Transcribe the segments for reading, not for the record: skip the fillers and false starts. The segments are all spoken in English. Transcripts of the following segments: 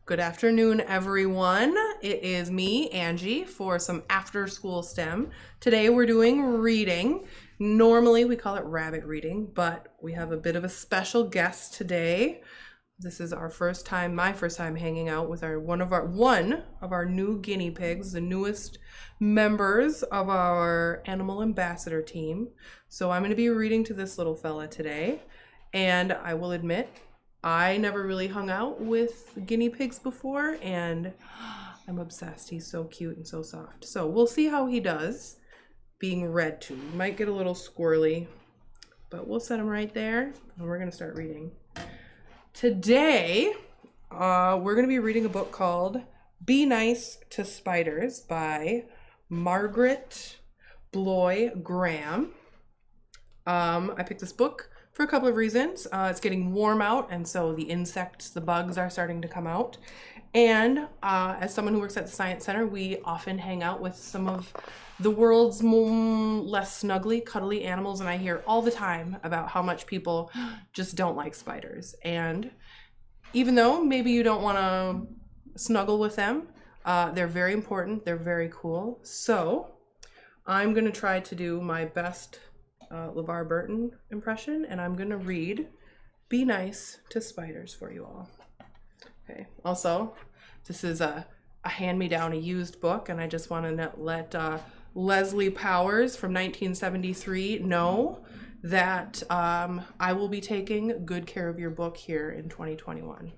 Good afternoon, everyone. It is me, Angie, for some after school STEM. Today we're doing reading. Normally we call it rabbit reading, but we have a bit of a special guest today. This is our first time, my first time hanging out with one of our new guinea pigs, the newest members of our animal ambassador team. So I'm going to be reading to this little fella today, and I will admit I never really hung out with guinea pigs before, and I'm obsessed. He's so cute and so soft. So we'll see how he does being read to. He might get a little squirrely, but we'll set him right there, and we're going to start reading. Today, we're going to be reading a book called Be Nice to Spiders by Margaret Bloy Graham. I picked this book for a couple of reasons. It's getting warm out, and so the insects, the bugs are starting to come out. And as someone who works at the Science Center, we often hang out with some of the world's less snuggly, cuddly animals, and I hear all the time about how much people just don't like spiders. And even though maybe you don't want to snuggle with them, they're very important, they're very cool. So I'm going to try to do my best LeVar Burton impression, and I'm gonna read Be Nice to Spiders for you all. Okay, also, this is a hand-me-down, a used book, and I just want to let Leslie Powers from 1973 know that I will be taking good care of your book here in 2021.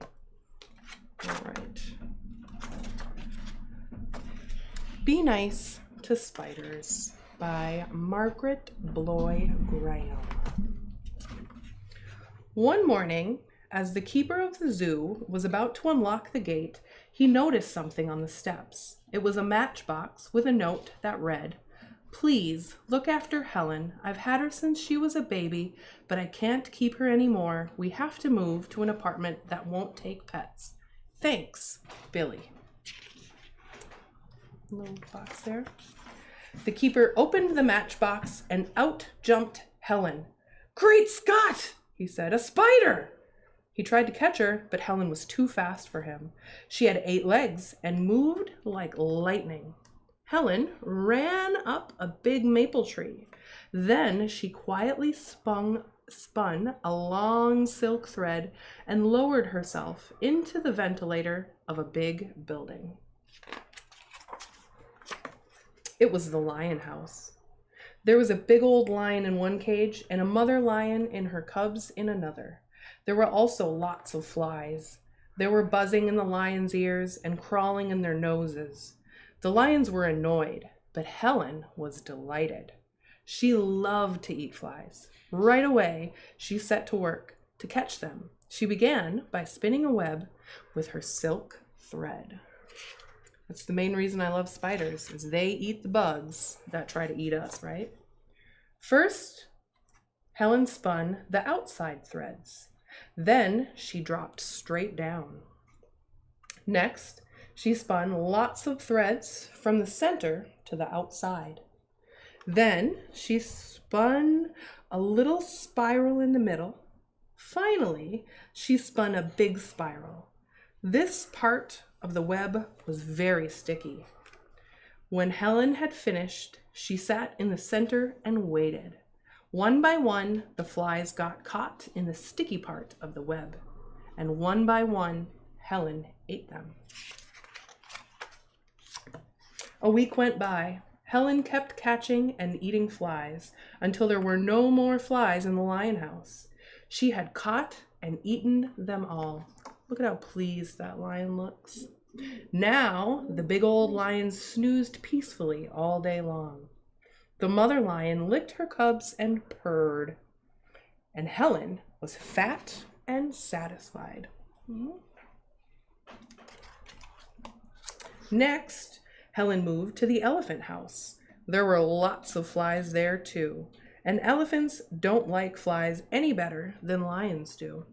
All right. Be Nice to Spiders by Margaret Bloy Graham. One morning, as the keeper of the zoo was about to unlock the gate, he noticed something on the steps. It was a matchbox with a note that read, "Please look after Helen. I've had her since she was a baby, but I can't keep her anymore. We have to move to an apartment that won't take pets. Thanks, Billy." Little box there. The keeper opened the matchbox and out jumped Helen. "Great Scott!" he said, "a spider!" He tried to catch her, but Helen was too fast for him. She had 8 legs and moved like lightning. Helen ran up a big maple tree. Then she quietly spun a long silk thread and lowered herself into the ventilator of a big building. It was the lion house. There was a big old lion in one cage and a mother lion and her cubs in another. There were also lots of flies. They were buzzing in the lions' ears and crawling in their noses. The lions were annoyed, but Helen was delighted. She loved to eat flies. Right away, she set to work to catch them. She began by spinning a web with her silk thread. That's the main reason I love spiders, is they eat the bugs that try to eat us, right? First, Helen spun the outside threads. Then she dropped straight down. Next, she spun lots of threads from the center to the outside. Then she spun a little spiral in the middle. Finally, she spun a big spiral. This part of the web was very sticky. When Helen had finished, she sat in the center and waited. One by one, the flies got caught in the sticky part of the web, and one by one, Helen ate them. A week went by. Helen kept catching and eating flies until there were no more flies in the lion house. She had caught and eaten them all. Look at how pleased that lion looks. Now, the big old lion snoozed peacefully all day long. The mother lion licked her cubs and purred. And Helen was fat and satisfied. Next, Helen moved to the elephant house. There were lots of flies there too, and elephants don't like flies any better than lions do.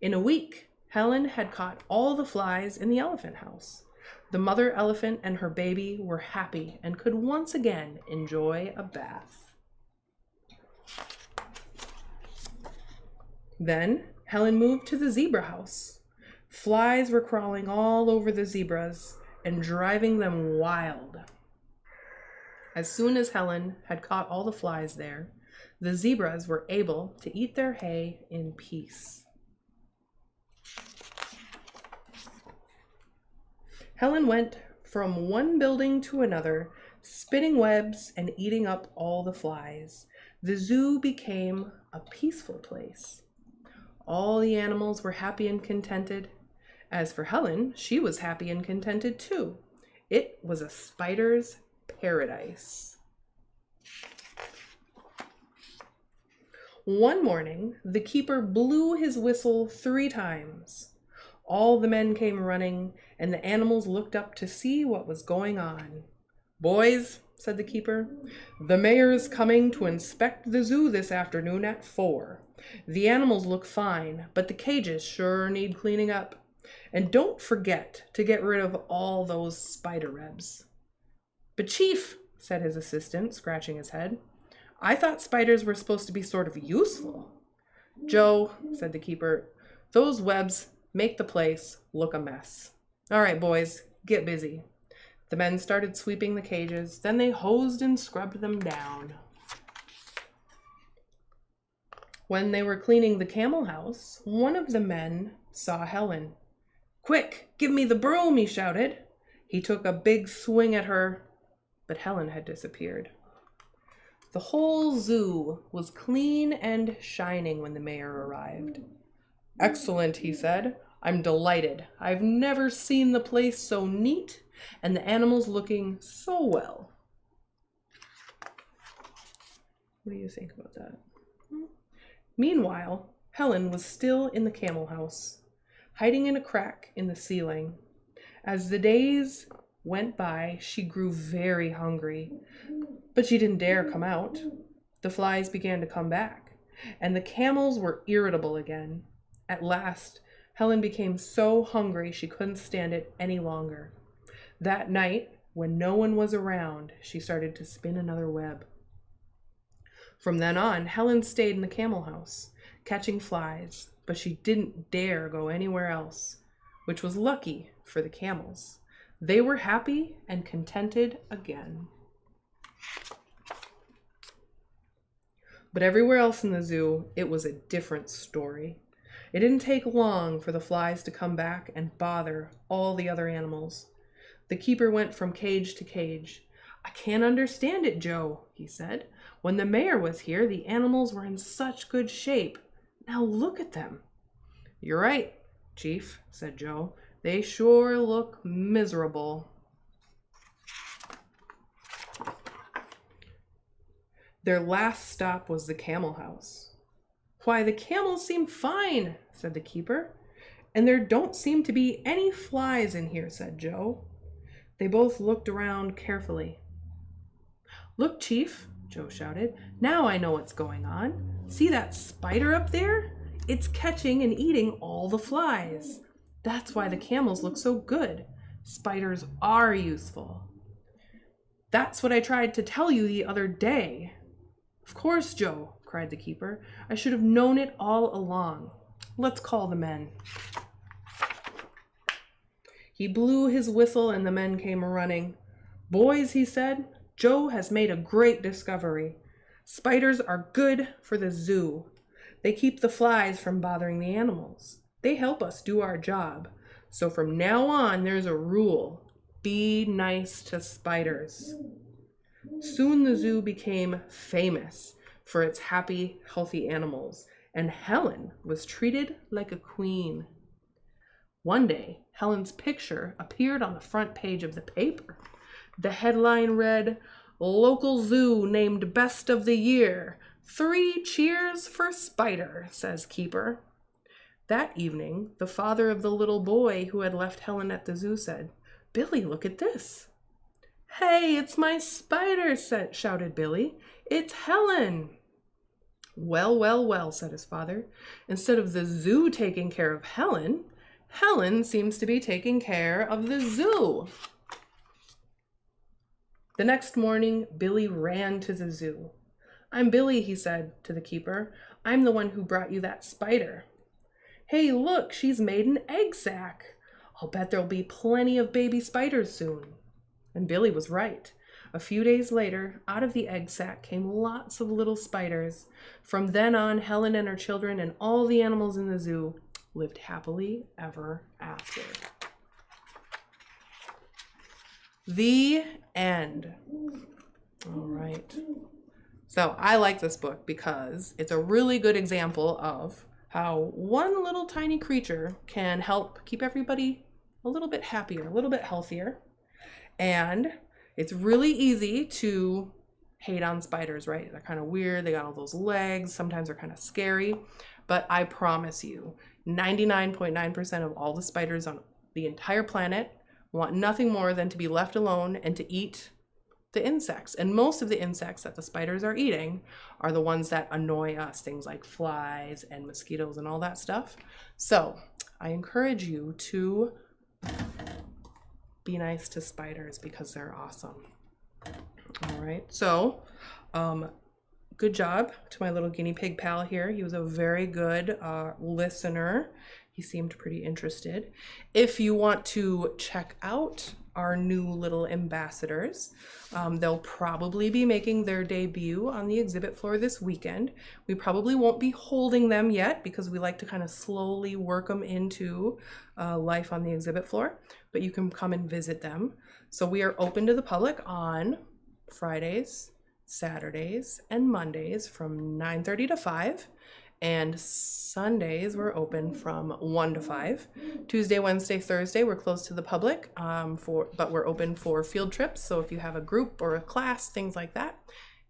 In a week, Helen had caught all the flies in the elephant house. The mother elephant and her baby were happy and could once again enjoy a bath. Then Helen moved to the zebra house. Flies were crawling all over the zebras and driving them wild. As soon as Helen had caught all the flies there, the zebras were able to eat their hay in peace. Helen went from one building to another, spinning webs and eating up all the flies. The zoo became a peaceful place. All the animals were happy and contented. As for Helen, she was happy and contented too. It was a spider's paradise. One morning, the keeper blew his whistle 3 times. All the men came running, and the animals looked up to see what was going on. "Boys," said the keeper, "the mayor is coming to inspect the zoo this afternoon at 4. The animals look fine, but the cages sure need cleaning up. And don't forget to get rid of all those spider webs." "But Chief," said his assistant, scratching his head, "I thought spiders were supposed to be sort of useful." "Joe," said the keeper, "those webs make the place look a mess. All right, boys, get busy." The men started sweeping the cages, then they hosed and scrubbed them down. When they were cleaning the camel house, one of the men saw Helen. "Quick, give me the broom," he shouted. He took a big swing at her, but Helen had disappeared. The whole zoo was clean and shining when the mayor arrived. "Excellent," he said. "I'm delighted. I've never seen the place so neat and the animals looking so well." What do you think about that? Meanwhile, Helen was still in the camel house, hiding in a crack in the ceiling. As the days went by, she grew very hungry, but she didn't dare come out. The flies began to come back, and the camels were irritable again. At last, Helen became so hungry she couldn't stand it any longer. That night, when no one was around, she started to spin another web. From then on, Helen stayed in the camel house, catching flies, but she didn't dare go anywhere else, which was lucky for the camels. They were happy and contented again. But everywhere else in the zoo, it was a different story. It didn't take long for the flies to come back and bother all the other animals. The keeper went from cage to cage. "I can't understand it, Joe," he said. "When the mayor was here, the animals were in such good shape. Now look at them." "You're right, Chief," said Joe. "They sure look miserable." Their last stop was the camel house. "Why, the camels seem fine," said the keeper. "And there don't seem to be any flies in here," said Joe. They both looked around carefully. "Look, Chief," Joe shouted. "Now I know what's going on. See that spider up there? It's catching and eating all the flies. That's why the camels look so good. Spiders are useful." "That's what I tried to tell you the other day." "Of course, Joe," cried the keeper. "I should have known it all along. Let's call the men." He blew his whistle and the men came running. "Boys," he said, "Joe has made a great discovery. Spiders are good for the zoo. They keep the flies from bothering the animals. They help us do our job. So from now on, there's a rule. Be nice to spiders." Soon the zoo became famous for its happy, healthy animals, and Helen was treated like a queen. One day, Helen's picture appeared on the front page of the paper. The headline read, "Local zoo named best of the year. 3 cheers for Spider," says keeper. That evening, the father of the little boy who had left Helen at the zoo said, "Billy, look at this." "Hey, it's my spider," shouted Billy. "It's Helen." "Well, well, well," said his father. "Instead of the zoo taking care of Helen, Helen seems to be taking care of the zoo." The next morning, Billy ran to the zoo. "I'm Billy," he said to the keeper. "I'm the one who brought you that spider." Hey, look, she's made an egg sac. I'll bet there'll be plenty of baby spiders soon. And Billy was right. A few days later, out of the egg sac came lots of little spiders. From then on, Helen and her children and all the animals in the zoo lived happily ever after. The end. All right. So I like this book because it's a really good example of how one little tiny creature can help keep everybody a little bit happier, a little bit healthier. And it's really easy to hate on spiders, right? They're kind of weird. They got all those legs. Sometimes they're kind of scary. But I promise you, 99.9% of all the spiders on the entire planet want nothing more than to be left alone and to eat the insects. And most of the insects that the spiders are eating are the ones that annoy us, things like flies and mosquitoes and all that stuff. So I encourage you to be nice to spiders because they're awesome. All right, so good job to my little guinea pig pal here. He was a very good listener. He seemed pretty interested. If you want to check out our new little ambassadors, they'll probably be making their debut on the exhibit floor this weekend. We probably won't be holding them yet because we like to kind of slowly work them into life on the exhibit floor, but you can come and visit them. So we are open to the public on Fridays, Saturdays, and Mondays from 9:30 to 5. And Sundays we're open from 1 to 5. Tuesday, Wednesday, Thursday we're closed to the public, but we're open for field trips. So if you have a group or a class, things like that,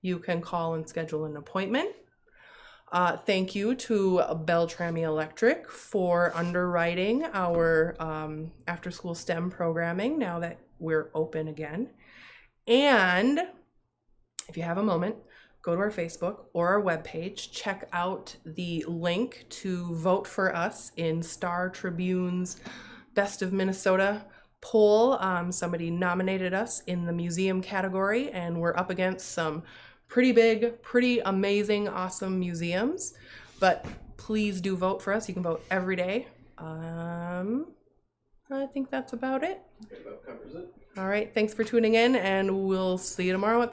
you can call and schedule an appointment. Thank you to Beltrami Electric for underwriting our after school STEM programming now that we're open again. And if you have a moment, go to our Facebook or our webpage, check out the link to vote for us in Star Tribune's Best of Minnesota poll. Somebody nominated us in the museum category, and we're up against some pretty big, pretty amazing, awesome museums. But please do vote for us. You can vote every day. I think that's about it. Okay, that covers it. All right, thanks for tuning in, and we'll see you tomorrow at 3.